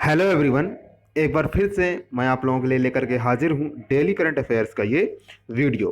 Hello everyone. एक बार फिर से मैं आप लोगों के लिए लेकर के हाजिर हूँ डेली करंट अफेयर्स का ये वीडियो।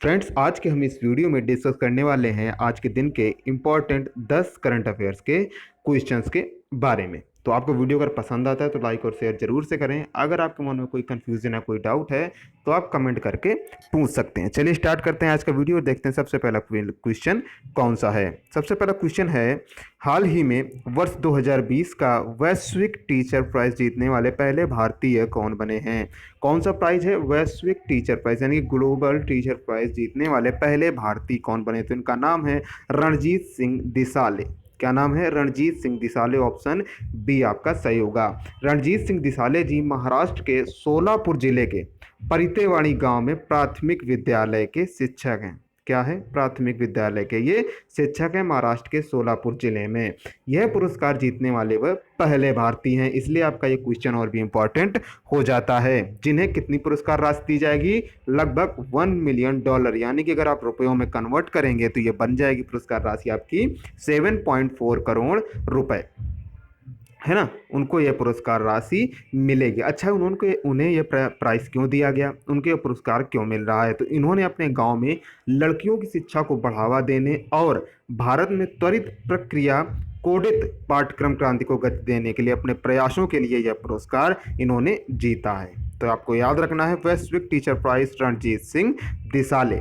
फ्रेंड्स, आज के हम इस वीडियो में डिस्कस करने वाले हैं आज के दिन के इम्पोर्टेंट 10 करंट अफेयर्स के क्वेश्चंस के बारे में। तो आपको वीडियो अगर पसंद आता है तो लाइक और शेयर जरूर से करें। अगर आपके मन में कोई कंफ्यूजन है, कोई डाउट है तो आप कमेंट करके पूछ सकते हैं। चलिए स्टार्ट करते हैं आज का वीडियो और देखते हैं सबसे पहला क्वेश्चन कौन सा है। सबसे पहला क्वेश्चन है, हाल ही में वर्ष 2020 का वैश्विक टीचर प्राइज जीतने वाले पहले भारतीय कौन बने हैं। कौन सा प्राइज है? वैश्विक टीचर प्राइज यानी कि ग्लोबल टीचर प्राइज जीतने वाले पहले भारतीय कौन बने? तो इनका नाम है रणजीत सिंह दिसाले। क्या नाम है? रणजीत सिंह दिसाले। ऑप्शन बी आपका सही होगा। रणजीत सिंह दिसाले जी महाराष्ट्र के सोलापुर जिले के परितेवाणी गांव में प्राथमिक विद्यालय के शिक्षक हैं। क्या है? प्राथमिक विद्यालय के ये शिक्षक हैं महाराष्ट्र के सोलापुर जिले में। यह पुरस्कार जीतने वाले वह पहले भारतीय हैं, इसलिए आपका ये क्वेश्चन और भी इंपॉर्टेंट हो जाता है। जिन्हें कितनी पुरस्कार राशि दी जाएगी? लगभग $1 मिलियन, यानी कि अगर आप रुपयों में कन्वर्ट करेंगे तो ये बन जाएगी पुरस्कार राशि आपकी 7.4 करोड़ रुपए, है ना। उनको यह पुरस्कार राशि मिलेगी। अच्छा, उन्हें यह प्राइस क्यों दिया गया? उनको यह पुरस्कार क्यों मिल रहा है? तो इन्होंने अपने गांव में लड़कियों की शिक्षा को बढ़ावा देने और भारत में त्वरित प्रक्रिया कोडित पाठ्यक्रम क्रांति को गति देने के लिए अपने प्रयासों के लिए यह पुरस्कार इन्होंने जीता है। तो आपको याद रखना है, वैश्विक teacher prize Ranjit Singh Disale.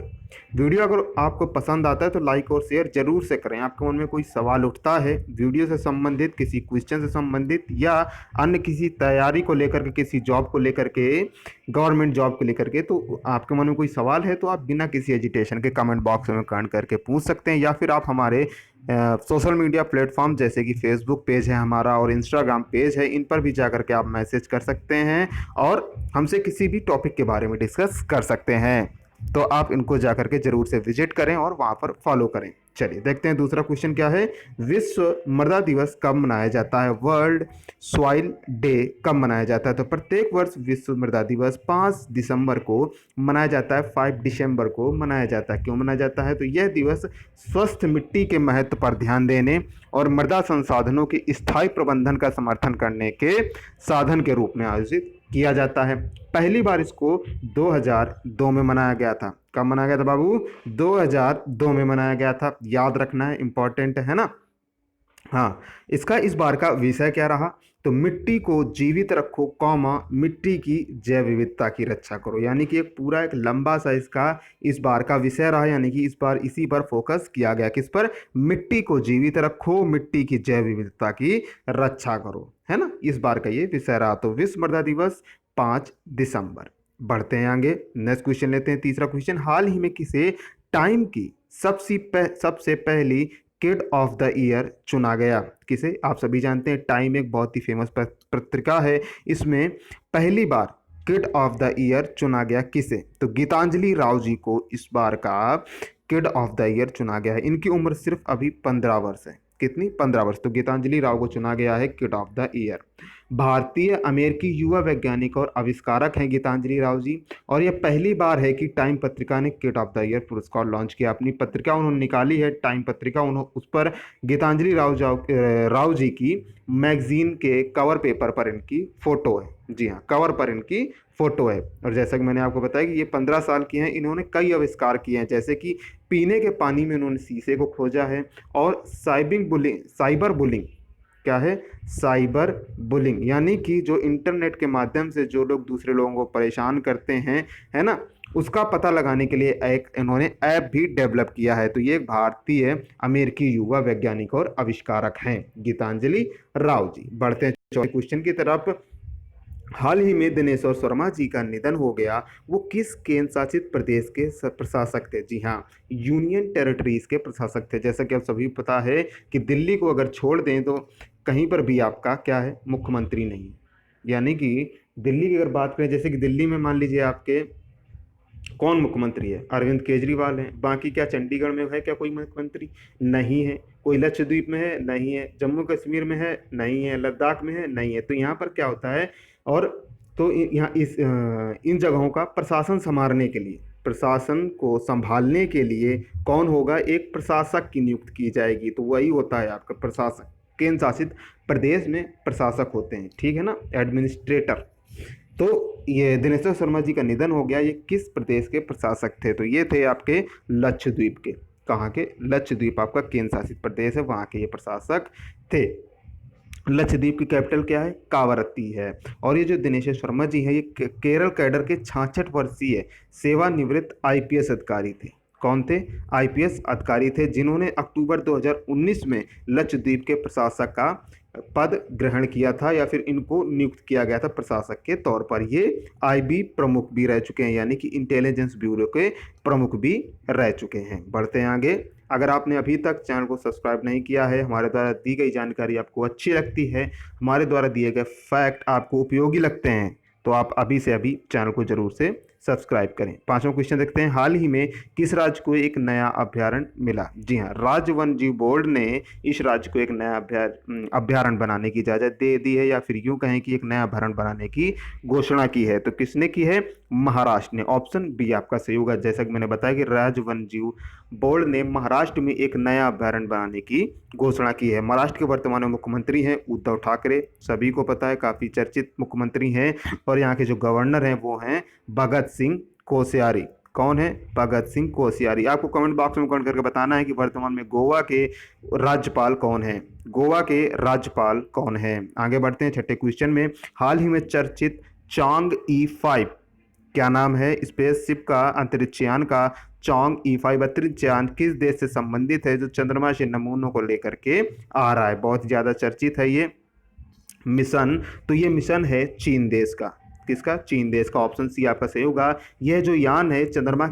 Video अगर आपको पसंद आता है तो लाइक और शेयर जरूर से करें। आपके मन में कोई सवाल उठता है वीडियो से संबंधित, किसी क्वेश्चन से संबंधित या अन्य किसी तैयारी को लेकर के, किसी जॉब को लेकर के, गवर्नमेंट जॉब को लेकर के, तो आपके मन में कोई सवाल है तो आप बिना किसी एजिटेशन के कमेंट बॉक्स में कमेंट करके पूछ सकते हैं, या फिर आप हमारे सोशल मीडिया प्लेटफॉर्म जैसे कि फेसबुक पेज है हमारा और इंस्टाग्राम पेज है, इन पर भी जाकर के आप मैसेज कर सकते हैं और हमसे किसी भी टॉपिक के बारे में डिस्कस कर सकते हैं। तो आप इनको जाकर के जरूर से विजिट करें और वहां पर फॉलो करें। चलिए देखते हैं दूसरा क्वेश्चन क्या है। विश्व मृदा दिवस कब मनाया जाता है? वर्ल्ड सॉइल डे कब मनाया जाता है? तो प्रत्येक वर्ष विश्व मृदा दिवस 5 दिसंबर को मनाया जाता है। 5 दिसंबर को मनाया जाता है। क्यों मनाया जाता है? तो यह दिवस स्वस्थ मिट्टी के महत्व पर ध्यान देने और मृदा संसाधनों के स्थायी प्रबंधन का समर्थन करने के साधन के रूप में आयोजित किया जाता है। पहली बार इसको 2002 में मनाया गया था। कब मनाया गया था बाबू? 2002 में मनाया गया था। याद रखना है, इंपॉर्टेंट है ना। हाँ, इसका इस बार का विषय क्या रहा? तो मिट्टी को जीवित रखो, कौमा मिट्टी की जैव विविधता की रक्षा करो। यानी कि एक पूरा एक लंबा सा इसका इस बार का विषय रहा। यानी कि इस बार इसी पर फोकस किया गया। किस पर? मिट्टी को जीवित रखो, मिट्टी की जैव विविधता की रक्षा करो, है ना। इस बार का ये विषय रहा। तो विश्व मृदा दिवस 5 दिसंबर। बढ़ते हैं आगे, नेक्स्ट क्वेश्चन लेते हैं। तीसरा क्वेश्चन, हाल ही में किसे टाइम की सबसे पहली किड ऑफ द ईयर चुना गया? किसे? आप सभी जानते हैं टाइम एक बहुत ही फेमस पत्रिका है। इसमें पहली बार किड ऑफ द ईयर चुना गया किसे? तो गीतांजलि राव जी को इस बार का किड ऑफ द ईयर चुना गया है। इनकी उम्र सिर्फ अभी 15 वर्ष है। कितनी? 15 वर्ष। तो गीतांजलि राव को चुना गया है किड ऑफ द ईयर। भारतीय अमेरिकी युवा वैज्ञानिक और आविष्कारक हैं गीतांजलि राव जी, और यह पहली बार है कि टाइम पत्रिका ने किड ऑफ द ईयर पुरस्कार लॉन्च किया। अपनी पत्रिका उन्होंने निकाली है, टाइम पत्रिका। उन्होंने उस पर गीतांजलि राव जी की मैगजीन के कवर पेपर पर इनकी फोटो है। जी हाँ, कवर पर इनकी फोटो है। और जैसा कि मैंने आपको बताया कि ये 15 साल की हैं। इन्होंने कई आविष्कार किए हैं, जैसे कि पीने के पानी में उन्होंने शीशे को खोजा है, और साइबर बुलिंग। क्या है? साइबर बुलिंग, यानी कि जो इंटरनेट के माध्यम से जो लोग दूसरे लोगों को परेशान करते हैं, है ना, उसका पता लगाने के लिए एक इन्होंने ऐप भी डेवलप किया है। तो ये एक भारतीय अमेरिकी युवा वैज्ञानिक और आविष्कारक हैं गीतांजलि राव जी। बढ़ते हैं चौथे क्वेश्चन की तरफ। हाल ही में दिनेश्वर शर्मा जी का निधन हो गया। वो किस केंद्र शासित प्रदेश के प्रशासक थे? जी हाँ, यूनियन टेरिटरीज के प्रशासक थे। जैसा कि आप सभी पता है कि दिल्ली को अगर छोड़ दें तो कहीं पर भी आपका क्या है? मुख्यमंत्री नहीं है। यानी कि दिल्ली की अगर बात करें, जैसे कि दिल्ली में मान लीजिए आपके कौन मुख्यमंत्री है? अरविंद केजरीवाल हैं। बाकी क्या चंडीगढ़ में है क्या कोई मुख्यमंत्री? नहीं है। कोई लक्षद्वीप में है? नहीं है। जम्मू कश्मीर में है? नहीं है। लद्दाख में है? नहीं है। तो यहाँ पर क्या होता है, और तो यहाँ इन जगहों का प्रशासन संभालने के लिए, प्रशासन को संभालने के लिए कौन होगा? एक प्रशासक की नियुक्ति की जाएगी। तो वही होता है आपका प्रशासक। केंद्र शासित प्रदेश में प्रशासक होते हैं, ठीक है ना, एडमिनिस्ट्रेटर। तो ये दिनेश्वर शर्मा जी का निधन हो गया। ये किस प्रदेश के प्रशासक थे? तो ये थे आपके लक्षद्वीप के। कहाँ के? लक्षद्वीप आपका केंद्र शासित प्रदेश है, वहाँ के ये प्रशासक थे। लक्षद्वीप की कैपिटल क्या है? कावारत्ती है। और ये जो दिनेश शर्मा जी हैं, ये केरल कैडर के 66 वर्षीय सेवानिवृत्त आईपीएस अधिकारी थे। कौन थे? आईपीएस अधिकारी थे, जिन्होंने अक्टूबर 2019 में लक्षद्वीप के प्रशासक का पद ग्रहण किया था, या फिर इनको नियुक्त किया गया था प्रशासक के तौर पर। ये आईबी प्रमुख भी रह चुके हैं, यानी कि इंटेलिजेंस ब्यूरो के प्रमुख भी रह चुके हैं। बढ़ते हैं आगे। अगर आपने अभी तक चैनल को सब्सक्राइब नहीं किया है, हमारे द्वारा दी गई जानकारी आपको अच्छी लगती है, हमारे द्वारा दिए गए फैक्ट आपको उपयोगी लगते हैं, तो आप अभी से अभी चैनल को जरूर से सब्सक्राइब करें। पांचवा क्वेश्चन देखते हैं। हाल ही में किस राज्य को एक नया अभ्यारण्य मिला? जी हाँ, राज्य वन जीव बोर्ड ने इस राज्य को एक नया अभ्यारण्य बनाने की इजाजत दे दी है, या फिर यूं कहें कि एक नया अभ्यारण्य बनाने की घोषणा की है। तो किसने की है? महाराष्ट्र ने। ऑप्शन बी आपका सही होगा। जैसा कि मैंने बताया कि राज्य वन जीव बोर्ड ने महाराष्ट्र में एक नया अभ्यारण्य बनाने की घोषणा की है। महाराष्ट्र के वर्तमान मुख्यमंत्री हैं उद्धव ठाकरे, सभी को पता है, काफी चर्चित मुख्यमंत्री हैं। और यहाँ के जो गवर्नर हैं वो हैं भगत सिंह कोश्यारी। कौन है? भगत सिंह कोश्यारी। आपको कमेंट बॉक्स में कमेंट करके बताना है कि वर्तमान में गोवा के राज्यपाल कौन है। गोवा के राज्यपाल कौन है? आगे बढ़ते हैं छठे क्वेश्चन में। हाल ही में चर्चित चांग-ई 5 क्या नाम है? स्पेसशिप का, अंतरिक्षयान का चांग-ई 5 अंतरिक्षयान किस देश से संबंधित है, जो चंद्रमा से नमूनों को लेकर के आ रहा है? बहुत ज्यादा चर्चित है ये मिशन। तो ये मिशन है चीन देश का। किसका? चीन देश का। ऑप्शन सी आपका सही होगा। यह जो यान है चंद्रमा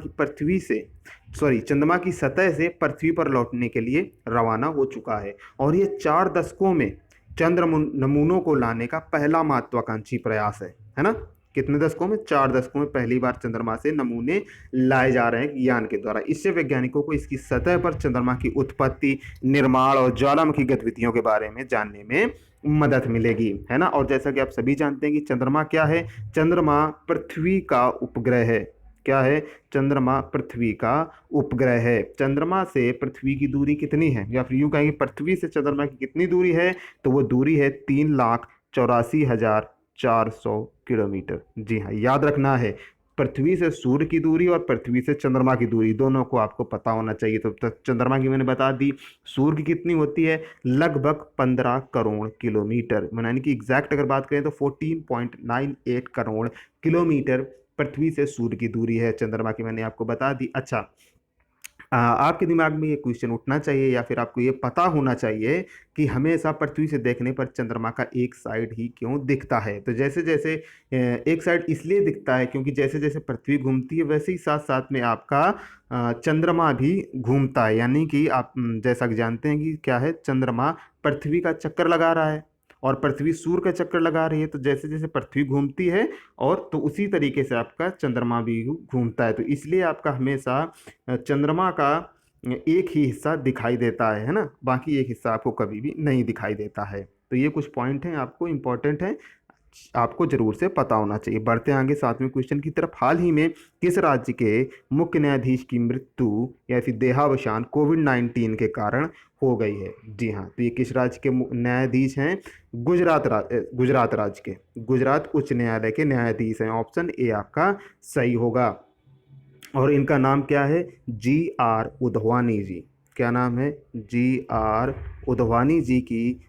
की सतह से पृथ्वी पर लौटने के लिए रवाना हो चुका है, और ये 4 दशकों में चंद्र नमूनों को लाने का पहला महत्वाकांक्षी प्रयास है ना? कितने दशकों में? 4 दशकों में पहली बार चंद्रमा से नमूने लाए जा रहे हैं यान के द्वारा। इससे वैज्ञानिकों को इसकी सतह पर चंद्रमा की उत्पत्ति, निर्माण और ज्वालामुखी गतिविधियों के बारे में जानने में मदद मिलेगी, है ना। और जैसा कि आप सभी जानते हैं कि चंद्रमा क्या है? चंद्रमा पृथ्वी का उपग्रह है। क्या है? चंद्रमा पृथ्वी का उपग्रह है। चंद्रमा से पृथ्वी की दूरी कितनी है, या फिर यूं कहेंगे पृथ्वी से चंद्रमा की कितनी दूरी है? तो वो दूरी है 3,84,400 किलोमीटर। जी हाँ, याद रखना है, पृथ्वी से सूर्य की दूरी और पृथ्वी से चंद्रमा की दूरी दोनों को आपको पता होना चाहिए। तो चंद्रमा की मैंने बता दी। सूर्य की कितनी होती है? लगभग 15 करोड़ किलोमीटर, यानी कि एग्जैक्ट अगर बात करें तो 14.98 करोड़ किलोमीटर पृथ्वी से सूर्य की दूरी है। चंद्रमा की मैंने आपको बता दी। अच्छा, आपके दिमाग में ये क्वेश्चन उठना चाहिए, या फिर आपको ये पता होना चाहिए कि हमेशा पृथ्वी से देखने पर चंद्रमा का एक साइड ही क्यों दिखता है। तो जैसे जैसे एक साइड इसलिए दिखता है क्योंकि जैसे जैसे पृथ्वी घूमती है, वैसे ही साथ साथ में आपका चंद्रमा भी घूमता है। यानी कि आप जैसा कि जानते हैं कि क्या है, चंद्रमा पृथ्वी का चक्कर लगा रहा है और पृथ्वी सूर्य का चक्कर लगा रही है। तो जैसे जैसे पृथ्वी घूमती है, और तो उसी तरीके से आपका चंद्रमा भी घूमता है। तो इसलिए आपका हमेशा चंद्रमा का एक ही हिस्सा दिखाई देता है ना, बाकी एक हिस्सा आपको कभी भी नहीं दिखाई देता है। तो ये कुछ पॉइंट हैं, आपको इंपॉर्टेंट है, आपको जरूर से पता होना चाहिए। बढ़ते हैं आगे 7वें क्वेश्चन की तरफ। हाल ही में किस राज्य के मुख्य न्यायाधीश की मृत्यु या फिर देहावसान कोविड-19 के कारण हो गई है? जी हाँ, तो ये किस राज्य के न्यायाधीश हैं? गुजरात राज्य के, गुजरात उच्च न्यायालय के न्यायाधीश हैं। ऑप्शन ए आपका सही होगा। और इनका नाम क्या है? GR उधवानी जी। क्या नाम है? GR उधवानी जी की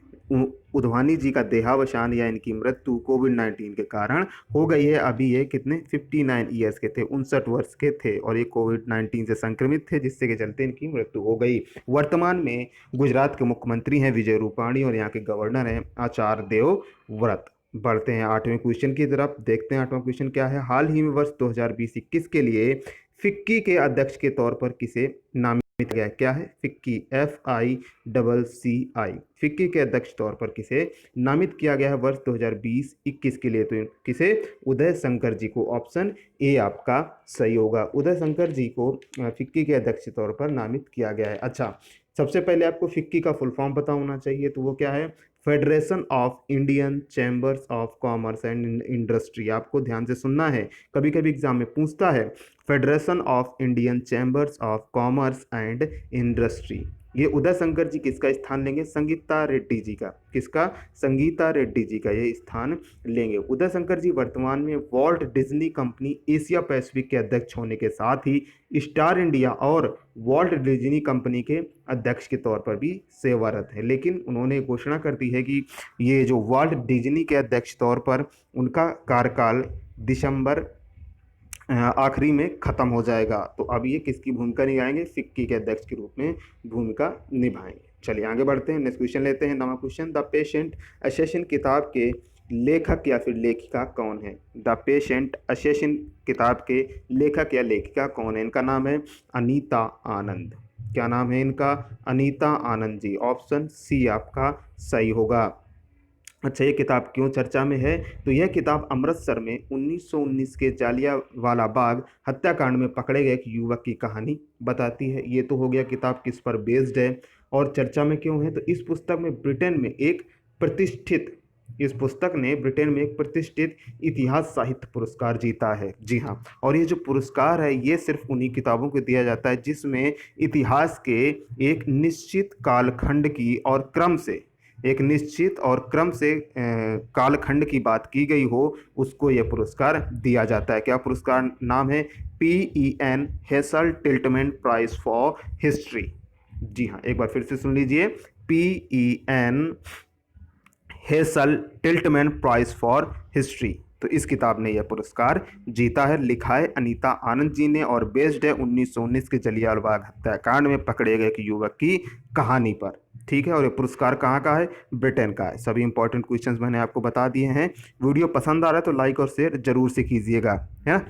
उधवानी जी का देहावसान या इनकी मृत्यु कोविड-19 के कारण हो गई है। अभी ये कितने 59 ईयर्स के थे, 59 वर्ष के थे, और ये कोविड-19 से संक्रमित थे, जिससे के चलते इनकी मृत्यु हो गई। वर्तमान में गुजरात के मुख्यमंत्री हैं विजय रूपाणी, और यहाँ के गवर्नर हैं आचार्य देवव्रत। बढ़ते हैं 8वें क्वेश्चन की तरफ। देखते हैं 8वां क्वेश्चन क्या है। हाल ही में वर्ष 2020-21 के लिए फिक्की के अध्यक्ष के तौर पर किसे नामित गया? क्या है? फिक्की, FICCI, फिक्की के अध्यक्ष तौर पर किसे नामित किया गया है वर्ष 2020-21 के लिए? तो किसे? उदय शंकर जी को। ऑप्शन ए आपका सही होगा। उदय शंकर जी को फिक्की के अध्यक्ष के तौर पर नामित किया गया है। अच्छा, सबसे पहले आपको फिक्की का फुल फॉर्म पता होना चाहिए, तो वो क्या है? Federation of Indian chambers of commerce and industry. आपको ध्यान से सुनना है, कभी कभी एग्जाम में पूछता है federation of Indian chambers of commerce and industry, ये उदय शंकर जी किसका स्थान लेंगे? संगीता रेड्डी जी का। किसका? संगीता रेड्डी जी का ये स्थान लेंगे। उदय शंकर जी वर्तमान में Walt Disney company Asia Pacific के अध्यक्ष होने के साथ ही स्टार इंडिया और वॉल्ट डिज्नी कंपनी के अध्यक्ष के तौर पर भी सेवारत है। लेकिन उन्होंने घोषणा कर दी है कि ये जो वॉल्ट डिज्नी के अध्यक्ष तौर पर उनका कार्यकाल दिसंबर आखिरी में खत्म हो जाएगा। तो अब ये किसकी भूमिका निभाएंगे? फिक्की के अध्यक्ष के रूप में भूमिका निभाएंगे। चलिए आगे बढ़ते हैं, नेक्स्ट क्वेश्चन लेते हैं। नवा क्वेश्चन, द पेशेंट असेसिन किताब के लेखक या फिर लेखिका कौन है? द पेशेंट असेसिन किताब के लेखक या लेखिका कौन है? इनका नाम है अनीता आनंद। क्या नाम है इनका? अनीता आनंद जी। ऑप्शन सी आपका सही होगा। अच्छा, ये किताब क्यों चर्चा में है? तो यह किताब अमृतसर में 1919 के जालियांवाला बाग हत्याकांड में पकड़े गए एक युवक की कहानी बताती है। ये तो हो गया किताब किस पर बेस्ड है और चर्चा में क्यों है। तो इस पुस्तक में ब्रिटेन में एक प्रतिष्ठित इस पुस्तक ने ब्रिटेन में एक प्रतिष्ठित इतिहास साहित्य पुरस्कार जीता है। जी हाँ, और ये जो पुरस्कार है ये सिर्फ उन्हीं किताबों को दिया जाता है जिसमें इतिहास के एक निश्चित कालखंड की और क्रम से कालखंड की बात की गई हो, उसको यह पुरस्कार दिया जाता है। क्या पुरस्कार नाम है? PEN Hessell Tiltman prize for history. जी हाँ, एक बार फिर से सुन लीजिए, PEN Hessell Tiltman prize for history. तो इस किताब ने यह पुरस्कार जीता है। लिखा है अनीता आनंद जी ने और बेस्ड है 1919 के जलियांवाला बाग हत्याकांड में पकड़े गए एक युवक की कहानी पर। ठीक है, और ये पुरस्कार कहाँ का है? ब्रिटेन का है। सभी इंपॉर्टेंट क्वेश्चंस मैंने आपको बता दिए हैं। वीडियो पसंद आ रहा है तो लाइक और शेयर जरूर से कीजिएगा, है ना।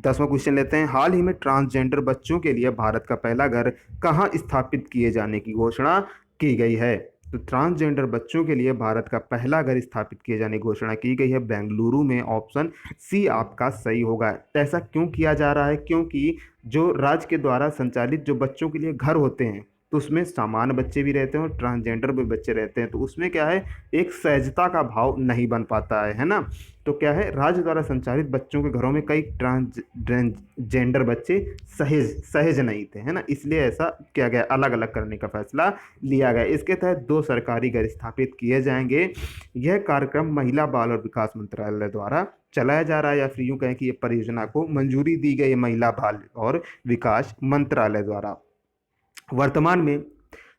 10वां क्वेश्चन लेते हैं। हाल ही में ट्रांसजेंडर बच्चों के लिए भारत का पहला घर कहाँ स्थापित किए जाने की घोषणा की गई है? तो ट्रांसजेंडर बच्चों के लिए भारत का पहला घर स्थापित किए जाने की घोषणा की गई है बेंगलुरु में। ऑप्शन सी आपका सही होगा। ऐसा क्यों किया जा रहा है? क्योंकि जो राज्य के द्वारा संचालित जो बच्चों के लिए घर होते हैं तो उसमें सामान्य बच्चे भी रहते हैं और ट्रांसजेंडर भी बच्चे रहते हैं, तो उसमें क्या है, एक सहजता का भाव नहीं बन पाता है ना। तो क्या है, राज्य द्वारा संचालित बच्चों के घरों में कई ट्रांसजेंडर बच्चे सहज नहीं थे, है ना, इसलिए ऐसा किया गया, अलग अलग करने का फैसला लिया गया। इसके तहत 2 सरकारी घर स्थापित किए जाएंगे। यह कार्यक्रम महिला बाल और विकास मंत्रालय द्वारा चलाया जा रहा है, या फिर यूँ कहें कि ये परियोजना को मंजूरी दी गई है महिला बाल और विकास मंत्रालय द्वारा। वर्तमान में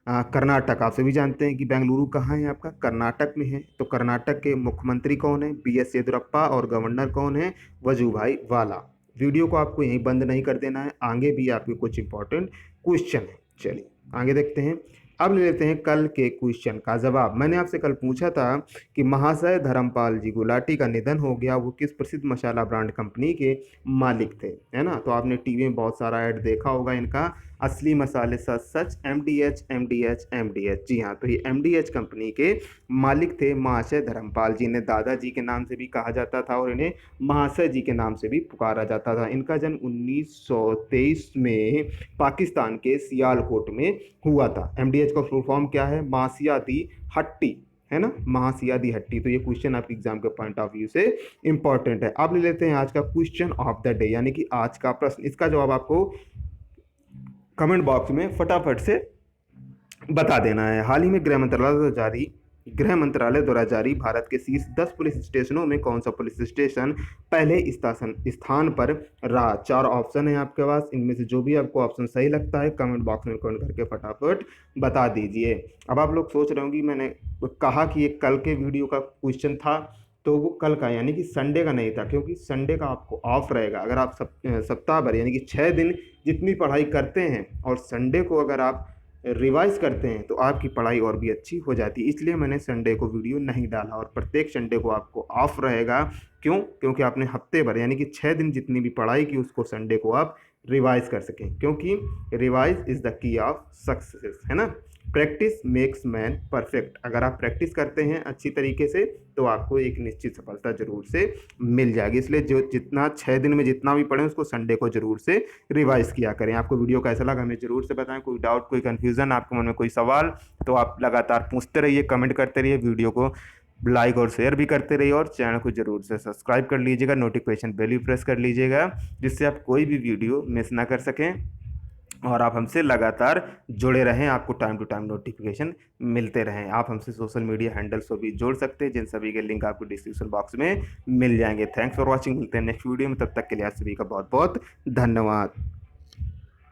कर्नाटक, आप सभी जानते हैं कि बेंगलुरु कहाँ है, आपका कर्नाटक में है। तो कर्नाटक के मुख्यमंत्री कौन है? BS येदियुरप्पा। और गवर्नर कौन है? वजुभाई वाला। वीडियो को आपको यहीं बंद नहीं कर देना है, आगे भी आपके कुछ इंपॉर्टेंट क्वेश्चन है। चलिए आगे देखते हैं। अब ले लेते हैं कल के क्वेश्चन का जवाब। मैंने आपसे कल पूछा था कि महाशय धर्मपाल जी गुलाटी का निधन हो गया, वो किस प्रसिद्ध मसाला ब्रांड कंपनी के मालिक थे, है ना। तो आपने टीवी में बहुत सारा ऐड देखा होगा इनका, असली मसाले सच सच, MDH MDH MDH। जी हाँ, तो ये MDH कंपनी के मालिक थे महाशय धर्मपाल जी। इन्हें दादाजी के नाम से भी कहा जाता था और इन्हें महाशय जी के नाम से भी पुकारा जाता था। इनका जन्म 1923 में पाकिस्तान के सियालकोट में हुआ था। MDH का फुल फॉर्म क्या है? मासियाती हट्टी, है ना, महासियादी हट्टी। तो ये क्वेश्चन आपके एग्जाम के पॉइंट ऑफ व्यू से इंपॉर्टेंट है। अब ले लेते हैं आज का क्वेश्चन ऑफ द डे, यानी कि आज का प्रश्न। इसका जवाब आपको कमेंट बॉक्स में फटाफट से बता देना है। हाल ही में गृह मंत्रालय द्वारा जारी भारत के शीर्ष 10 पुलिस स्टेशनों में कौन सा पुलिस स्टेशन पहले स्थान पर रहा? 4 ऑप्शन है आपके पास, इनमें से जो भी आपको ऑप्शन सही लगता है कमेंट बॉक्स में कमेंट करके फटाफट बता दीजिए। अब आप लोग सोच रहे होंगे, मैंने कहा कि ये कल के वीडियो का क्वेश्चन था, तो वो कल का यानी कि संडे का नहीं था, क्योंकि संडे का आपको ऑफ रहेगा। अगर आप सप्ताह भर यानी कि 6 दिन जितनी पढ़ाई करते हैं और संडे को अगर आप रिवाइज करते हैं तो आपकी पढ़ाई और भी अच्छी हो जाती है। इसलिए मैंने संडे को वीडियो नहीं डाला और प्रत्येक संडे को आपको ऑफ रहेगा। क्यों? क्योंकि आपने हफ्ते भर यानी कि 6 दिन जितनी भी पढ़ाई की उसको संडे को आप रिवाइज कर सकें, क्योंकि revise is the key of success, है ना। Practice makes man perfect. अगर आप प्रैक्टिस करते हैं अच्छी तरीके से तो आपको एक निश्चित सफलता जरूर से मिल जाएगी। इसलिए जो जितना 6 दिन में जितना भी पढ़ें उसको संडे को जरूर से रिवाइज किया करें। आपको वीडियो कैसा लगा हमें जरूर से बताएं। कोई डाउट, कोई कन्फ्यूज़न, आपके मन में कोई सवाल, तो आप लगातार पूछते रहिए, कमेंट करते रहिए, वीडियो को लाइक और शेयर भी करते रहिए और चैनल को जरूर से सब्सक्राइब कर लीजिएगा, नोटिफिकेशन बेल भी प्रेस कर लीजिएगा, जिससे आप कोई भी वीडियो मिस ना कर सकें। और आप हमसे लगातार जुड़े रहें, आपको टाइम टू टाइम नोटिफिकेशन मिलते रहें। आप हमसे सोशल मीडिया हैंडल्स को भी जोड़ सकते हैं, जिन सभी के लिंक आपको डिस्क्रिप्शन बॉक्स में मिल जाएंगे। थैंक्स फॉर वॉचिंग, मिलते हैं नेक्स्ट वीडियो में, तब तक के लिए आप सभी का बहुत बहुत धन्यवाद।